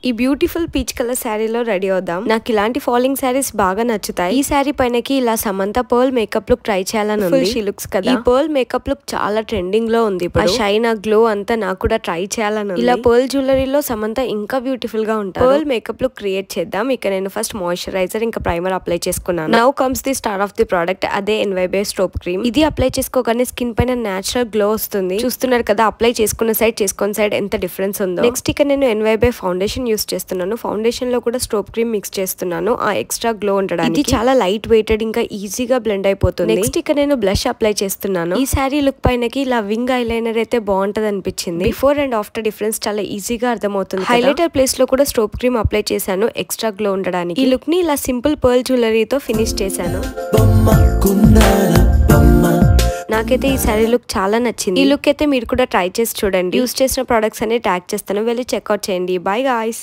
ఈ beautiful peach colour శారీలో ready అవుదాం. నాకు ఇలాంటి ఫాలింగ్ శారీస్ బాగా నచ్చుతాయి. ఈ శారీ పైనకి ఇలా Samantha pearl makeup look try చేయాలని ఉంది. షీ లుక్స్ కదా. ఈ పర్ల్ మేకప్ లుక్ చాలా ట్రెండింగ్ లో ఉంది. ఇప్పుడు షైన్ గ్లో అంతా నాకు కూడా ట్రై చేయాలని ఉంది. ఇలా పర్ల్ జ్యువెలరీలో సమంత ఇంకా బ్యూటిఫుల్ గా ఉంటారు. పర్ల్ మేకప్ లుక్ క్రియేట్ చేద్దాం. ఇక నేను ఫస్ట్ మాయిశ్చరైజర్ ఇంకా ప్రైమర్ అప్లై చేసుకున్నాను. Now comes the star of the product, అదే ఎన్వైబే స్ట్రోప్ క్రీమ్. ఇది అప్లై చేసుకోగానే స్కిన్ పైన నేచురల్ గ్లో వస్తుంది. చూస్తున్నారు కదా, అప్లై చేసుకున్న సైడ్ చేసుకున్న సైడ్ ఎంత డిఫరెన్స్ ఉందో. నెక్స్ట్ ఇక నేను ఎన్వైబే ఫౌండేషన్ యూస్ చేస్తున్నాను. ఫౌండేషన్ లో కూడా స్ట్రోప్ క్రీమ్ మిక్స్ చేస్తున్నాను ఆ ఎక్స్ట్రా గ్లో ఉండడానికి. ఇది చాలా లైట్ వెయిటెడ్, ఇంకా ఈజీగా బ్లెండ్ అయిపోతుంది. నెక్స్ట్ ఇక నేను బ్లష్ అప్లై చేస్తున్నాను. ఈ శారీ లుక్ పైనకి ఇలా వింగ్ ఐలైనర్ అయితే బాగుంటది అనిపించింది. బిఫోర్ అండ్ ఆఫ్టర్ డిఫరెన్స్ చాలా ఈజీగా అర్థమవుతుంది. హైలైటర్ ప్లేస్ లో కూడా స్ట్రోప్ క్రీమ్ అప్లై చేశాను ఎక్స్ట్రా గ్లో ఉండడానికి. ఈ లుక్ ని ఇలా సింపుల్ పర్ల్ జ్యువెలరీతో ఫినిష్ చేశాను. నాకైతే ఈ శారీ లుక్ చాలా నచ్చింది. ఈ లుక్ అయితే మీరు కూడా ట్రై చేసి చూడండి. యూస్ చేసిన ప్రొడక్ట్స్ అన్ని ట్యాగ్ చేస్తాను, వెళ్ళి చెక్అవుట్ చేయండి. By guys.